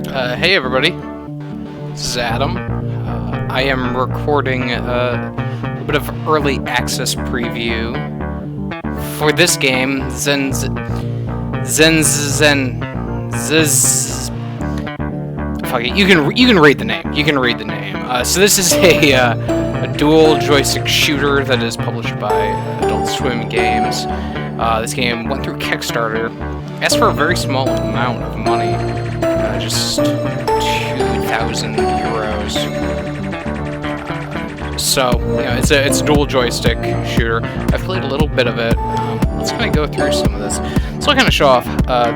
Hey everybody, this is Adam. I am recording a bit of early access preview for this game, Zenzizenzic. Fuck it, you can read the name. You can read the name. So this is a dual joystick shooter that is published by Adult Swim Games. This game went through Kickstarter, asked for a very small amount of money, just 2,000 euros. So, it's a dual joystick shooter. I've played a little bit of it. Let's kind of go through some of this. So I'll kind of show off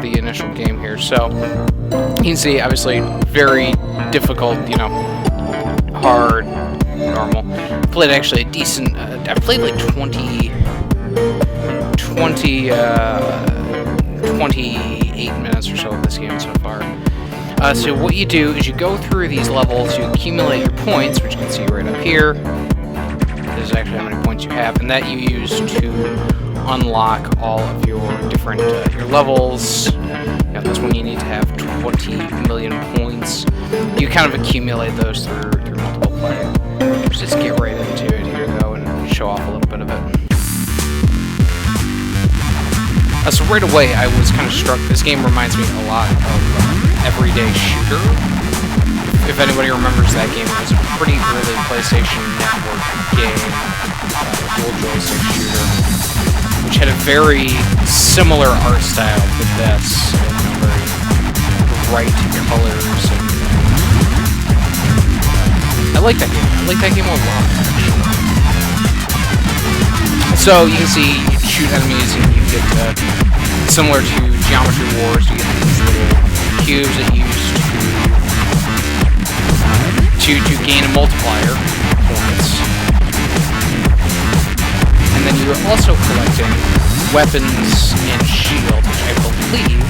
the initial game here. So you can see, obviously, very difficult, hard, normal. Played actually a decent. I played like 28 minutes or so of this game so far. So what you do is you go through these levels, you accumulate your points, which you can see right up here. This is actually how many points you have, and that you use to unlock all of your different your levels. This one you need to have 20 million points. You kind of accumulate those through multiple play. Let's just get right into it here, though, and show off a little bit of it. So right away, I was kind of struck. This game reminds me a lot of Everyday Shooter. If anybody remembers that game, it was a pretty early PlayStation Network game, dual joystick shooter, which had a very similar art style to this, very bright colors. And I like that game. I like that game a lot, actually. So you can see you shoot enemies and you get similar to Geometry Wars. You get these little cubes that you use to gain a multiplier points, and then you are also collecting weapons and shield, which I believe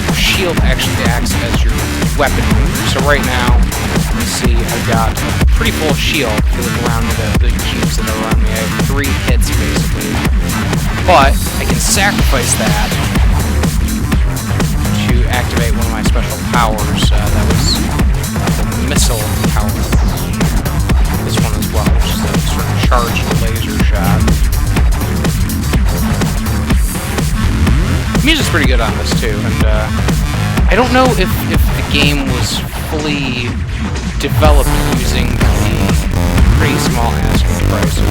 your shield actually acts as your weapon mover. So right now, you see I've got a pretty full shield. If you look around the cubes that are around me, I have 3 hits basically, but I can sacrifice that to activate one of my special powers. That was the missile power. This one as well, which is a sort of charged laser shot. The music's pretty good on this too, and I don't know if the game was fully developed using the pretty small asking price of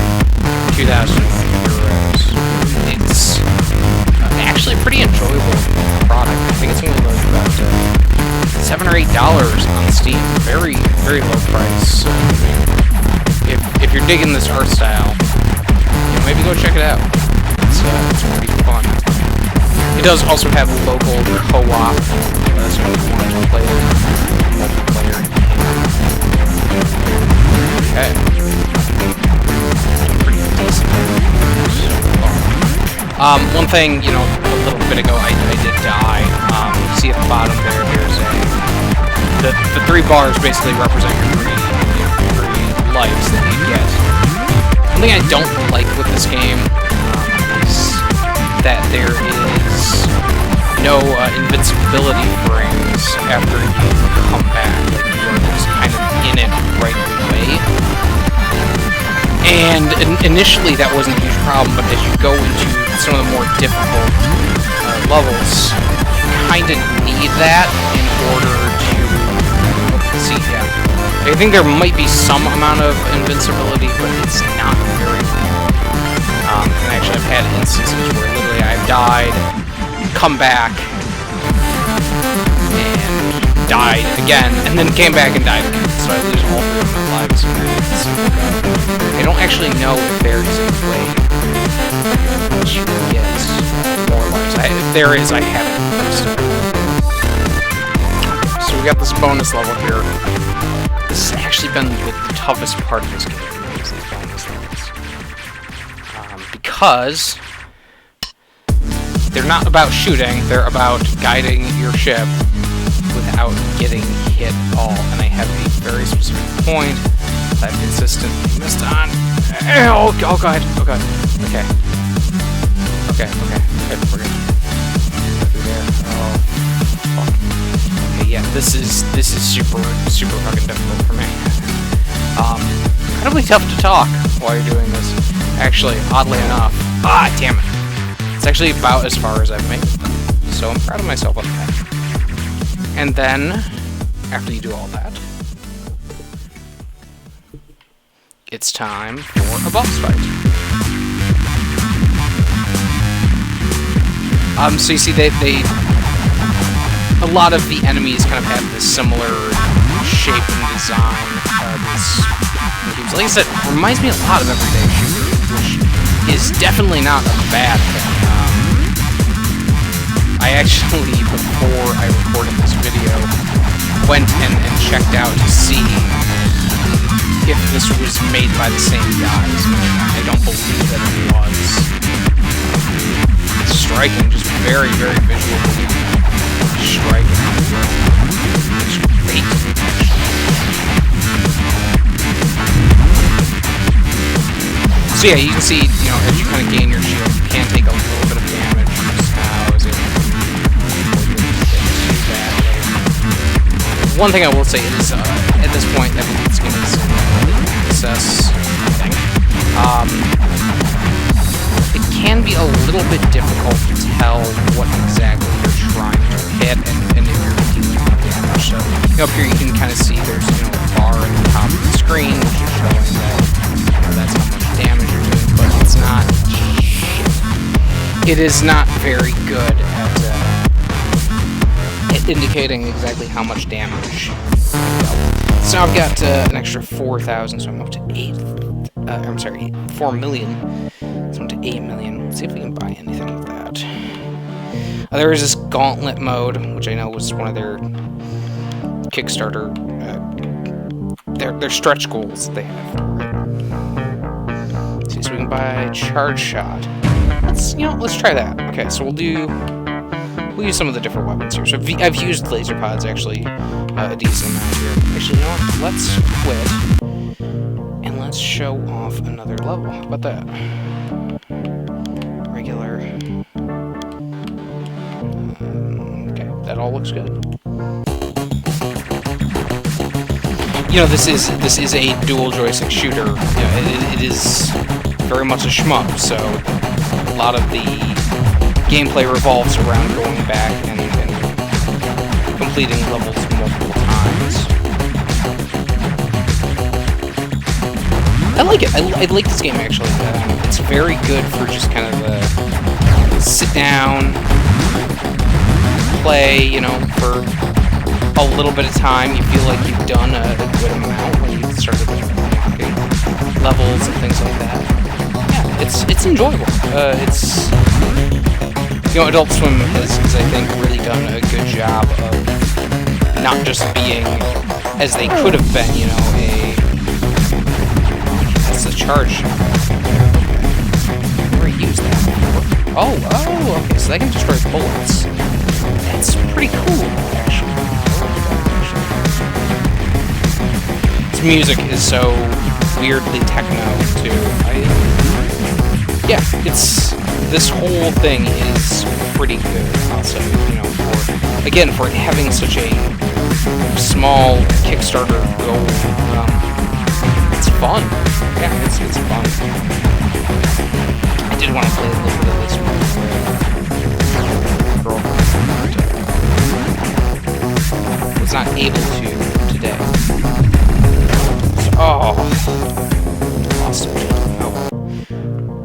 2,000 euros. It's actually a pretty enjoyable product. I think it's only like about $7 or $8 on Steam. Very, very low price. So, if you're digging this art style, maybe go check it out. It's pretty fun. It does also have local co-op, so if you want to play multiplayer. Okay. Pretty decent. One thing, a little bit ago, I did die. You see at the bottom there's the 3 bars basically represent your 3 lives that you get. One thing I don't like with this game is that there is no invincibility frames after you come back. Like, you are just kind of in it right away. And initially that wasn't a huge problem, but as you go into some of the more difficult levels, you kind of need that in order to see. Yeah, I think there might be some amount of invincibility, but it's not very good. And actually, I've had instances where literally I've died, come back, and died again, and then came back and died again. So I lose all 3 of my lives. I don't actually know if there is a way to get more lives. If there is, I haven't used it. So we got this bonus level here. This has actually been the toughest part of this game, is these bonus levels. Because they're not about shooting, they're about guiding your ship without getting hit at all. And I have a very specific point that I've consistently missed on. Oh god, okay. Okay, we're good. Go through there. Oh, fuck. Okay, yes. this is super fucking difficult for me. Incredibly tough to talk while you're doing this. Actually, oddly enough, damn it, it's actually about as far as I've made it. So I'm proud of myself on that. And then, after you do all that, it's time for a boss fight. So you see, they a lot of the enemies kind of have this similar shape and design. Like I said, it reminds me a lot of Everyday Shooter, which is definitely not a bad thing. I actually, before I recorded this video, went and checked out to see if this was made by the same guys. I don't believe that it was. It's striking, just very visually striking. It's great. So yeah, you can see, as you kind of gain your shield, you can take a little bit of damage. One thing I will say is, at this point, I think this game is success, I think. It can be a little bit difficult to tell what exactly you're trying to hit and if you're dealing damage. So, up here you can kind of see there's, a bar at the top of the screen, which is showing that, that's how much damage you're doing, but it's not shit. It is not very good at indicating exactly how much damage. So now I've got an extra 4,000, so I'm up to 4 million. So I'm up to 8 million. Let's see if we can buy anything with that. There is this gauntlet mode, which I know was one of their Kickstarter, their stretch goals that they have. Let's see, so we can buy charge shot. Let's try that. Okay, so we'll use some of the different weapons here. So I've used laser pods actually a decent amount here. Actually, you know what? Let's quit and let's show off another level. How about that? Regular. Okay, that all looks good. This is a dual joystick shooter. It is very much a shmup. So a lot of the gameplay revolves around going back and completing levels multiple times. I like it. I like this game, actually. It's very good for just kind of sit down, play, for a little bit of time. You feel like you've done a good amount when you start unlocking levels and things like that. Yeah, it's enjoyable. Adult Swim has, I think, really done a good job of not just being, as they could have been, that's the charge. I've never used that before. Oh, okay, so they can destroy bullets. That's pretty cool, actually. This music is so weirdly techno, too. This whole thing is pretty good, I'll say, for it having such a small Kickstarter goal. It's fun. Yeah, it's fun. I did want to play a little bit of this one. Was not able to today. So, lost it.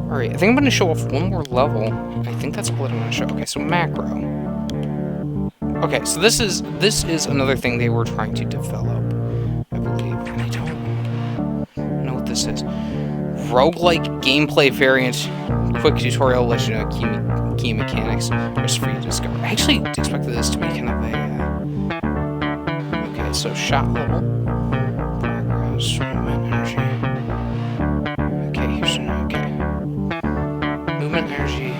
Alright, I think I'm going to show off one more level. I think that's all that I'm going to show. Okay, so macro. Okay, so this is another thing they were trying to develop, I believe, and I don't know what this is. Roguelike gameplay variant, quick tutorial, let you know key mechanics, just for you to discover. I actually expected this to be kind of a... okay, so shot level. Progress, movement, energy. Okay, here's an... okay. Movement, energy.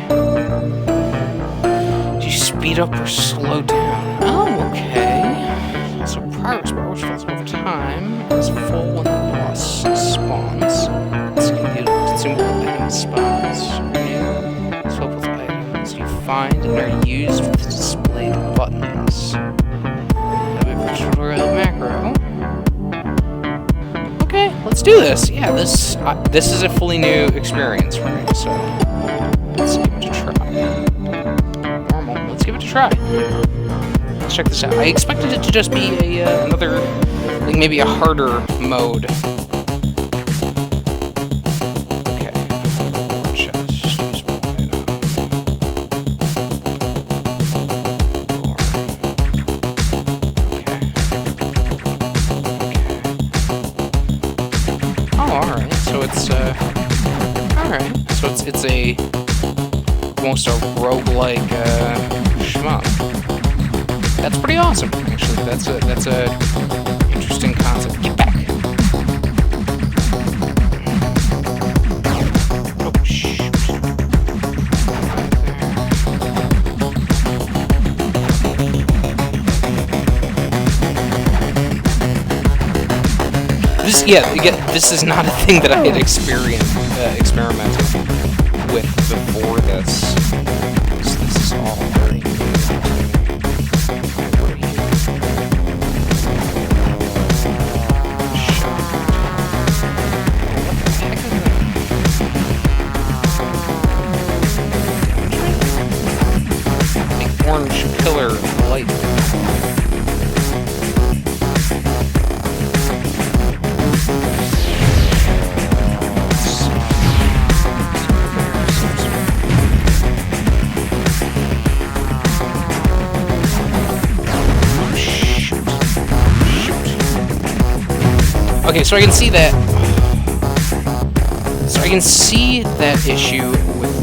Do you speed up or slow down? Oh, okay. So progress bar, which fills over time, is full when the boss spawns. Consumable item spawns. It's filled with items you find and are used with displayed buttons. Have a do this. Yeah, this is a fully new experience for me. So let's give it a try. Normal. Let's give it a try. Let's check this out. I expected it to just be another, like maybe a harder mode. Okay. Just use one. Alright, so it's a almost a roguelike shmup. That's pretty awesome, actually. That's a interesting concept. Get back. Oh shoot. This is not a thing that I had experimented with before this. So this is all very new. The orange pillar light. Okay, so I can see that. So I can see that issue with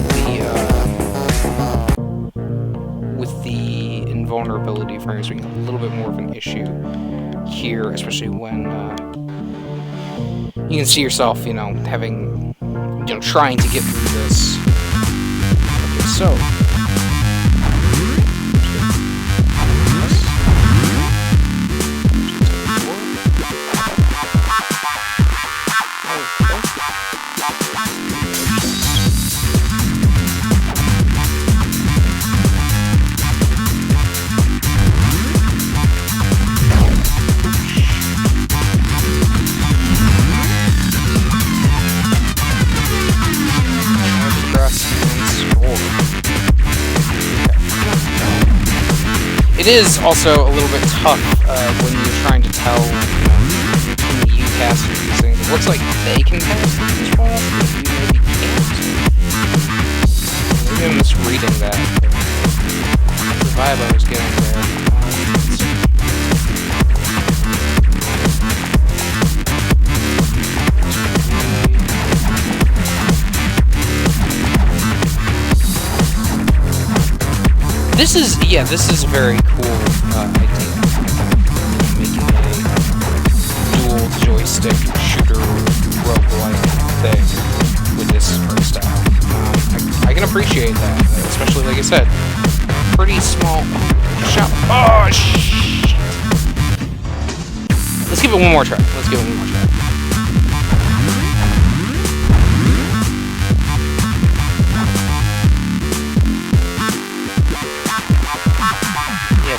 the invulnerability frames being a little bit more of an issue here, especially when you can see yourself, having, trying to get through this. Okay, so. It is also a little bit tough when you're trying to tell how many UCAS you're using. It looks like they can cast the control, but you maybe can't. Maybe I'm misreading that. The vibe I was getting there. This is a very cool idea. Making a dual joystick shooter roguelike thing with this art style. I can appreciate that, especially, like I said, pretty small shot. Oh, shit! Let's give it one more try.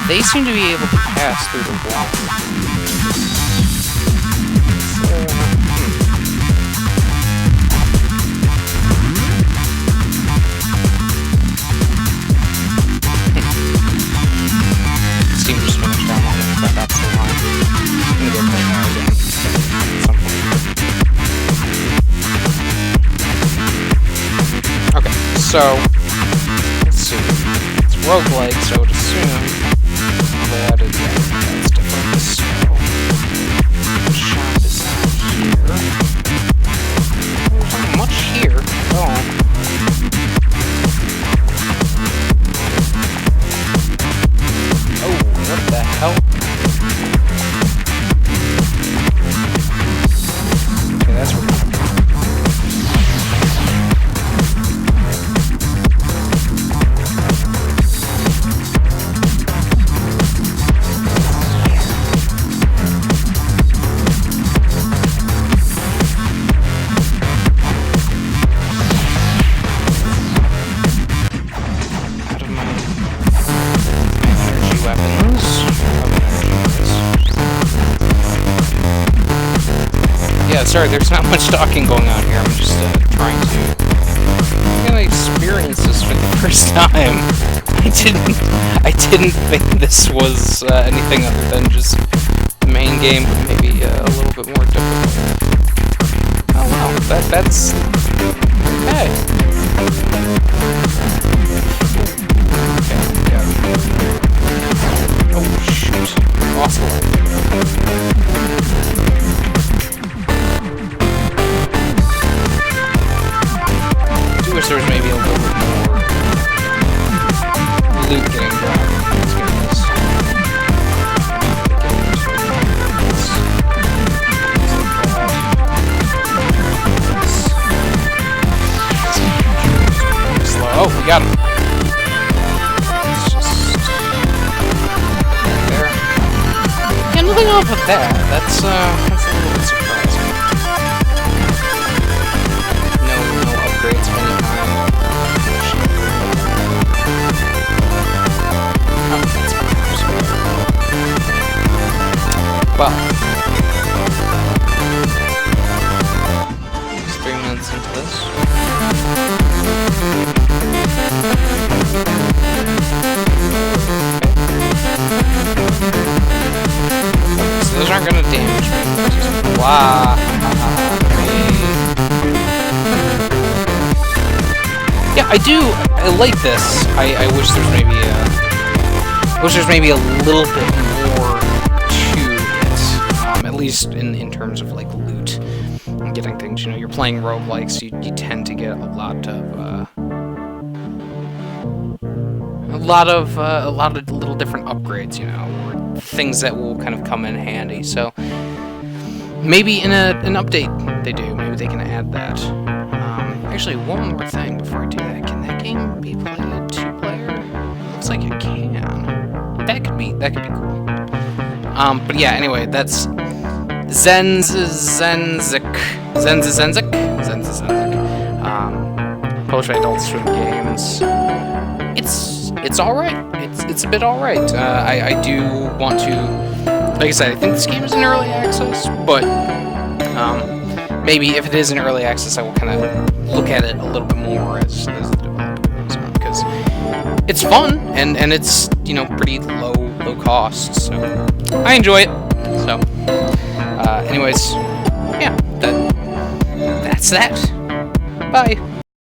They seem to be able to pass through the wall. Steam just finished down on it, but that's the line. I'm gonna go play that again at some point. Okay, so let's see. It's roguelike, so I would assume that is that's different. So the shop is not here. There's not much here at all. Oh, what the hell? Okay, that's weird. sorry, there's not much talking going on here. I'm just trying to experience this for the first time. I didn't think this was anything other than just the main game, but maybe a little bit more difficult. Oh wow, that's okay. Okay, yeah. Oh shoot, awesome. I wish there was maybe a little bit more loot getting dropped. Let's get this. Slow. Oh, we got him. It's just right there. Yeah, nothing off with that. That's a little bit surprising. No upgrades of any kind. Well, it's 3 minutes into this. Okay, so those aren't going to damage me. Wow. Yeah, I like this. I wish there's maybe a little bit more to it, at least in terms of like loot and getting things. You know, you're playing roguelikes, you tend to get a lot of little different upgrades, you know, or things that will kind of come in handy. So maybe in an update they do. Maybe they can add that. Actually, one more thing before I do that. Can that game be played 2-player? Looks like it can. That could be cool. But yeah, anyway, that's Zenzizenzic. Published by Adult Swim Games. It's alright. It's a bit alright. I do want to, like I said, I think this game is in early access, but maybe if it is in early access, I will kind of look at it a little bit more as the developer goes on, because it's fun and it's, you know, pretty low cost, so I enjoy it. So anyways, yeah, that's that. Bye.